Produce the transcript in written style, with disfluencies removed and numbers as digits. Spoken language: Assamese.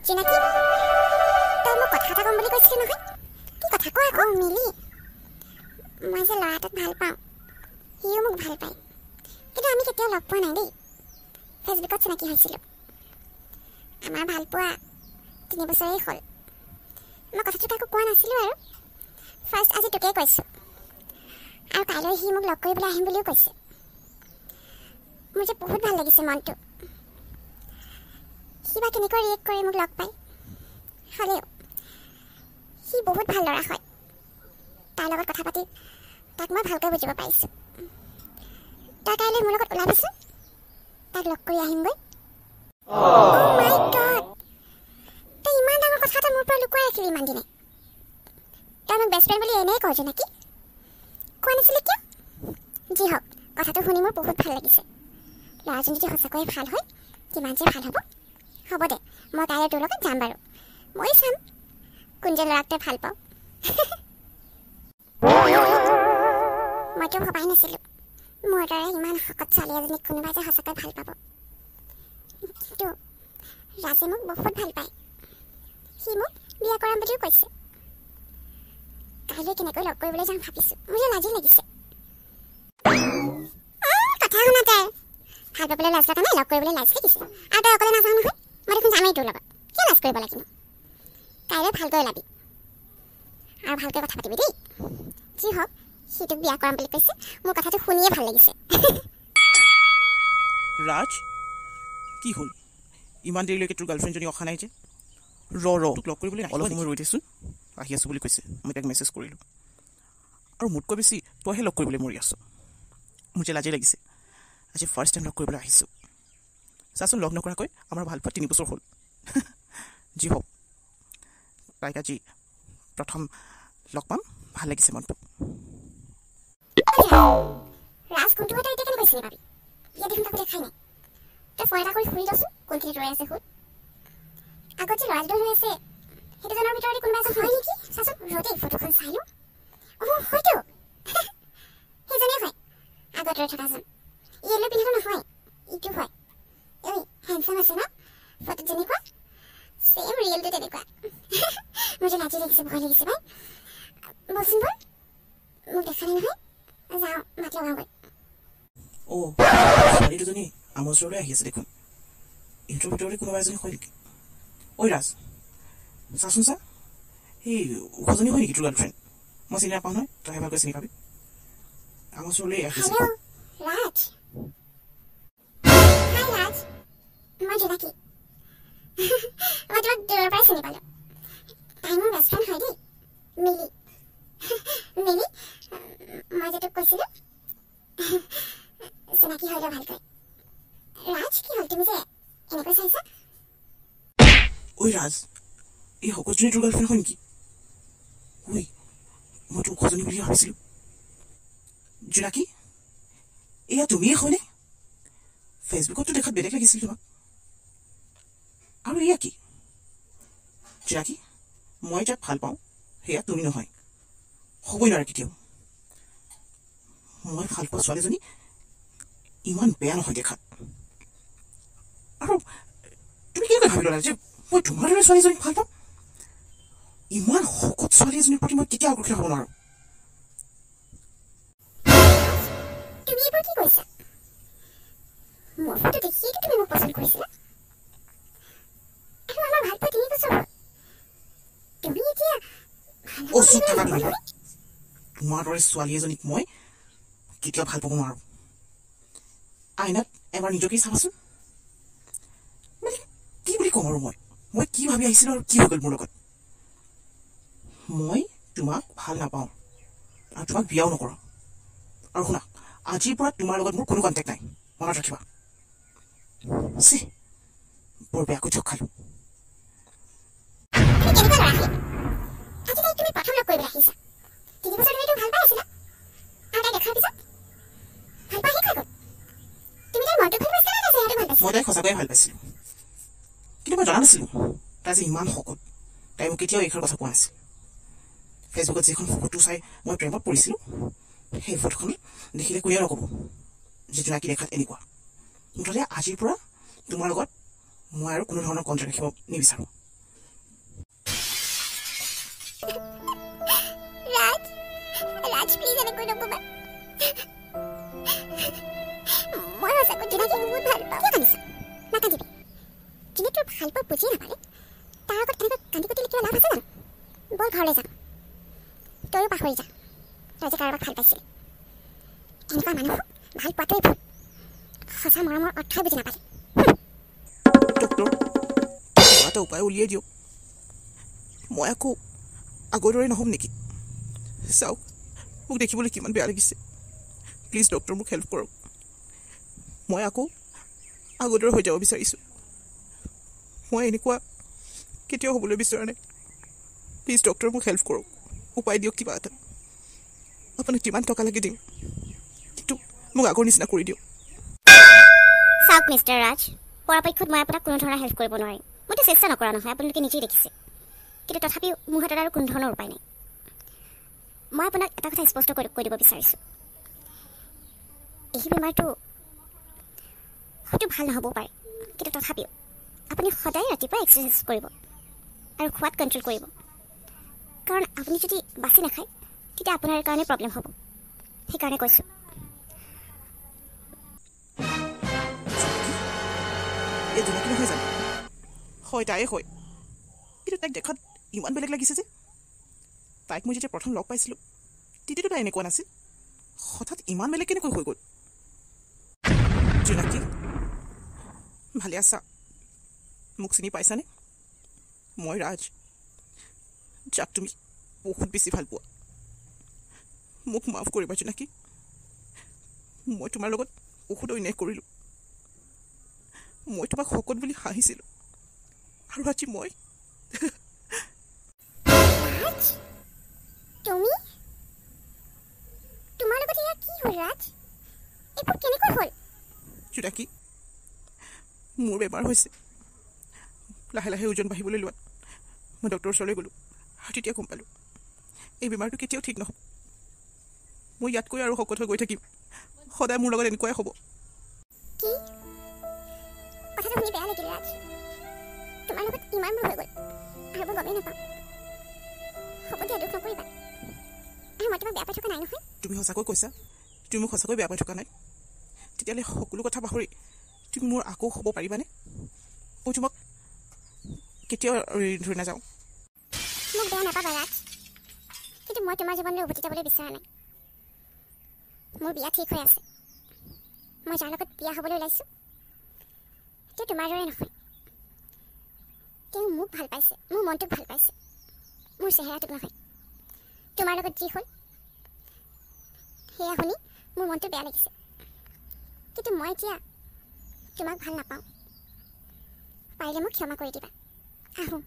চিনাকি তই মোক কথা এটা ক'ম বুলি কৈছিলি নহয় কি কথা কয় আকৌ মিলি মই যে ল'ৰাটোক ভাল পাওঁ সিও মোক ভাল পায় কিন্তু আমি কেতিয়াও লগ পোৱা নাই দেই ফেচবুকত চিনাকি হৈছিলোঁ আমাৰ ভাল পোৱা 3 বছৰেই হ'ল মই কথাটো কাকো কোৱা নাছিলোঁ আৰু ফাৰ্ষ্ট আজি তোকে কৈছোঁ আৰু কাইলৈ সি মোক লগ কৰিবলৈ আহিম বুলিও কৈছে মোৰ যে বহুত ভাল লাগিছে মনটো সি বা কেনেকৈ ৰিয়েক্ট কৰি মোক লগ পায় হ'লেও সি বহুত ভাল ল'ৰা হয় তাৰ লগত কথা পাতি তাক মই ভালকৈ বুজিব পাৰিছোঁ তই কাইলৈ মোৰ লগত ওলাবিচোন তাক লগ কৰি আহিমগৈ মাই গড তই ইমান ডাঙৰ কথা এটা মোৰ পৰা লুকুৱাই ৰাখিলি ইমান দিনে তই মোক বেষ্ট ফ্ৰেণ্ড বুলি এনেই কওঁ নেকি কোৱা নাছিলি কিয় যি হওক কথাটো শুনি মোৰ বহুত ভাল লাগিছে ল'ৰাজন যদি সঁচাকৈয়ে ভাল হয় কিমান যে ভাল হ'ব হ'ব দে মই কাইলৈ তোৰ লগত যাম বাৰু মই চাম কোন যে ল'ৰাক তই ভাল পাওঁ মইতো ভবাই নাছিলোঁ মোৰ দৰে ইমান শকত ছোৱালী এজনীক কোনোবাই যে সঁচাকৈ ভাল পাব কিন্তু ৰাজে মোক বহুত ভাল পায় সি মোক বিয়া কৰাম বুলিও কৈছে কাইলৈ কেনেকৈ লগ কৰিবলৈ যাম ভাবিছোঁ মোৰ যে লাজি লাগিছে কথা শুনা তাই ভাল পাবলৈ লাজ লগা নাই লগ কৰিবলৈ লাজ লাগিছে আৰু তই অকলে নাযাওঁ নহয় মই দেখোন যামেই তোৰ লগত কিয় লাজ কৰিব লাগিব কাইলৈ ভালকৈ ওলাবি আৰু ভালকৈ কথা পাতিবি দেই যি হওক সিটোক বিয়া কৰাম বুলি কৈছে মোৰ কথাটো শুনিয়ে ভাল লাগিছে ৰাজ কি হ'ল ইমান দেৰিলৈকে তোৰ গাৰ্লফ্ৰেণ্ডজনী অহা নাই যে তোক লগ কৰিবলৈ অলপ সময় ৰৈ দিছোঁ আহি আছোঁ বুলি কৈছে মই তাক মেছেজ কৰিলোঁ আৰু মোতকৈ বেছি তইহে লগ কৰিবলৈ মৰি আছ মোৰ যে লাজেই লাগিছে আজি ফাৰ্ষ্ট টাইম লগ কৰিবলৈ আহিছোঁ চাচোন লগ নকৰাকৈ আমাৰ ভাল পোৱা 3 বছৰ হ'ল যি হওক তাইক আজি প্ৰথম লগ পাম ভাল লাগিছে মনটো ৰাজ কোনটো কথা এতিয়া কেনে কৈছিলি ভাবি ইয়াত দেখোন কাকো দেখাই নাই তই ফোন এটা কৰি শুনি লচোন কোনখিনিত ৰৈ আছে শুন আগত যে ল'ৰাজন ৰৈ আছে সেইটোজনৰ ভিতৰতে কোনোবা এজন হয় নেকি চাচোন ৰ'দে ফটোখন চাই লওঁ হয়তো সেইজনেই হয় আগত ৰৈ থকাজন য়েলো পিন্ধাটো নহয় ইটো হয় ঐ হেণ্ডচাম আছে ন ফটোত যেনেকুৱা ছেম ৰিয়েলটো তেনেকুৱা মোৰ যে লাজি লাগিছে ভয় লাগিছে ভাই বলচোন বল মোক দেখা নাই নহয় যাওঁ মাত লগাওঁগৈ ছোৱালী দুজনী আমাৰ ওচৰলৈ আহি আছে দেখোন ইহঁতৰ ভিতৰতে কোনোবা এজনী হয় নেকি ঐ ৰাজ চাচোন চা সেই ওখজনী হয় নেকি তোৰ গাৰ্লফ্ৰেণ্ড মই চিনি নাপাওঁ নহয় তই ভালকৈ চিনি পাবি আমাৰ ওচৰলৈ আহিছে হেল্ল' ৰাজ হাই ৰাজ মই জোনাকী মই তোমাক দূৰৰ পৰাই চিনি পালোঁ তাই মোৰ বেষ্ট ফ্ৰেণ্ড হয় দেই মিলি মিলি মই যে তোক কৈছিলোঁ চিনাকি হৈ লওঁ ভালকৈ ৰাজ কি হ'ল তুমি যে এনেকৈ চাইছা ঐ ৰাজ এই সকলোজনী তোৰ গাৰ্লফ্ৰেণ্ড হয় নেকি ঐ মই তোৰ ওখজনী বুলি ভাবিছিলোঁ জোনাকী এয়া তুমিয়ে হয়নে ফেচবুকতো দেখাত বেলেগ লাগিছিল তোমাক আৰু এয়া কি জোনাকী মই যাক ভাল পাওঁ সেয়া তুমি নহয় হ'বই নোৱাৰে কেতিয়াও মই ভাল পোৱা ছোৱালীজনী ইমান বেয়া নহয় দেখাত আৰু তুমি কেনেকৈ ভাবি ল'লা যে মই তোমাৰ দৰে ছোৱালীজনীক ভাল পাম ইমান শকত ছোৱালী এজনীৰ প্ৰতি মই কেতিয়াও আকৰ্ষিত হ'ব নোৱাৰোঁ তুমি এইবোৰ কি কৈছা মোৰ ফটো দেখিয়েতো তুমি মোক পচন্দ কৰিছিলা আৰু আমাৰ ভাল পোৱা 3 বছৰ হ'ল তুমি এতিয়া চুপ থাকা তুমি তোমাৰ দৰে ছোৱালী এজনীক মই কেতিয়াও ভাল পাব নোৱাৰোঁ আইনাত এবাৰ নিজকেই চাবাচোন মানে কি বুলি ক'ম আৰু মই কি ভাবি আহিছিলোঁ আৰু কি হৈ গ'ল মোৰ লগত মই তোমাক ভাল নাপাওঁ আৰু তোমাক বিয়াও নকৰোঁ আৰু শুনা আজিৰ পৰা তোমাৰ লগত মোৰ কোনো কণ্টেক্ট নাই মনত ৰাখিবা চি বৰ বেয়াকৈ ঠগ খালোঁ তুমি প্ৰথম লগ কৰিবলৈ আহিছা 3 বছৰ ধৰি ভাল পাই আছিলা আৰু তাই দেখাৰ পিছত ভাল পাই শেষ হৈ গ'ল তুমি তাই মনটো ভাল পাইছিলা নে চেহেৰাটো ভাল পাইছিলা মই তাইক সঁচাকৈয়ে ভাল পাইছিলোঁ কিন্তু মই জনা নাছিলোঁ তাই যে ইমান শকত তাই মোক কেতিয়াও এইষাৰ কথা কোৱা নাছিল ফেচবুকত যিখন ফটো চাই মই প্ৰেমত পৰিছিলোঁ সেই ফটোখন দেখিলে কোনেও নক'ব যে জোনাকী দেখাত এনেকুৱা মুঠতে আজিৰ পৰা তোমাৰ লগত মই আৰু কোনো ধৰণৰ কণ্টেক্ট ৰাখিব নিবিচাৰোঁ ৰাজ প্লিজ এনেকৈ নকবা মই সঁচাকৈ জোনাকীক বহুত ভাল পাওঁ কিয় কান্দিছ নাকান্দিবি যোনে তোৰ ভাল পোৱা বুজিয়ে নাপালে তাৰ আগত এনেকৈ কান্দি কুটিলে কিবা লাভ আছে জানো বল ঘৰলৈ যাম তইও পাহৰি যা তই যে কাৰোবাক ভাল পাইছিলি এনেকুৱা মানুহক ভাল পোৱাটোৱেই ভুল সঁচা মৰমৰ অৰ্থই বুজি নাপালে ডক্টৰ কিবা এটা উপায় উলিয়াই দিয়ক মই আকৌ আগৰ দৰে নহ'ম নেকি চাওক মোক দেখিবলৈ কিমান বেয়া লাগিছে প্লিজ ডক্টৰ মোক হেল্প কৰক মই আকৌ আগৰ দৰে হৈ যাব বিচাৰিছোঁ মই এনেকুৱা কেতিয়াও হ'বলৈ বিচৰা নাই প্লিজ ডক্টৰ মোক হেল্প কৰক উপায় দিয়ক কিবা এটা আপোনাক কিমান টকা লাগে দিম কিন্তু মোক আগৰ নিচিনা কৰি দিয়ক চাওক মিষ্টাৰ ৰাজ পৰাপক্ষত মই আপোনাক কোনো ধৰণৰ হেল্প কৰিব নোৱাৰিম মইতো চেষ্টা নকৰা নহয় আপোনালোকে নিজেই দেখিছে কিন্তু তথাপিও মোৰ হাতত আৰু কোনো ধৰণৰ উপায় নাই মই আপোনাক এটা কথা স্পষ্ট কৈ দিব বিচাৰিছোঁ এই বেমাৰটো হয়তো ভাল নহ'বও পাৰে কিন্তু তথাপিও আপুনি সদায় ৰাতিপুৱা এক্সাৰচাইজ কৰিব আৰু খোৱাত কণ্ট্ৰল কৰিব কাৰণ আপুনি যদি বাচি নাখায় তেতিয়া আপোনাৰ কাৰণে প্ৰব্লেম হ'ব সেইকাৰণে কৈছোঁ এই জোনাকী নহয় জানো হয় তাইয়ে হয় কিন্তু তাইক দেখাত ইমান বেলেগ লাগিছে যে তাইক মই যেতিয়া প্ৰথম লগ পাইছিলোঁ তেতিয়াতো তাই এনেকুৱা নাছিল হঠাৎ ইমান বেলেগ কেনেকৈ হৈ গ'ল জোনাকী ভালে আছা মোক চিনি পাইছানে মই ৰাজ যাক তুমি বহুত বেছি ভাল পোৱা মোক মাফ কৰিবা জোনাকী মই তোমাৰ লগত বহুত অন্যায় কৰিলোঁ মই তোমাক শকত বুলি হাঁহিছিলোঁ আৰু আজি মই তুমি তোমাৰ লগত এয়া কি হ'ল ৰাজ এইবোৰ কেনেকৈ হ'ল জোনাকী মোৰ বেমাৰ হৈছে লাহে লাহে ওজন বাঢ়িবলৈ লোৱাত মই ডক্টৰৰ ওচৰলৈ গ'লোঁ আৰু তেতিয়া গম পালোঁ এই বেমাৰটো কেতিয়াও ঠিক নহ'ব মই ইয়াতকৈ আৰু শকত হৈ গৈ থাকিম সদায় মোৰ লগত এনেকুৱাই হ'ব কি কথাটো শুনি বেয়া লাগিল ৰাজ তোমাৰ লগত ইমান মোৰ হৈ গ'ল আৰু মই গমেই নাপাওঁ হ'ব দিয়া দুখ নকৰিবা আৰু মই তোমাক বেয়া পাই থকা নাই নহয় তুমি সঁচাকৈ কৈছা তুমি মোক সঁচাকৈ বেয়া পাই থকা নাই তেতিয়াহ'লে সকলো কথা পাহৰি তুমি মোৰ আকৌ হ'ব পাৰিবানে মই তোমাক কেতিয়াও ধৰি নাযাওঁ মোক বেয়া নাপাবা ৰাজ কিন্তু মই তোমাৰ জীৱনলৈ উভতি যাবলৈ বিচৰা নাই মোৰ বিয়া ঠিক হৈ আছে মই যাৰ লগত বিয়া হ'বলৈ ওলাইছোঁ তেওঁ তোমাৰ দৰে নহয় তেওঁ মোক ভাল পাইছে মোৰ মনটোক ভাল পাইছে মোৰ চেহেৰাটোক নহয় তোমাৰ লগত যি হ'ল সেয়া শুনি মোৰ মনটো বেয়া লাগিছে কিন্তু মই এতিয়া তোমাক ভাল নাপাওঁ পাৰিলে মোক ক্ষমা কৰি দিবা আহোঁ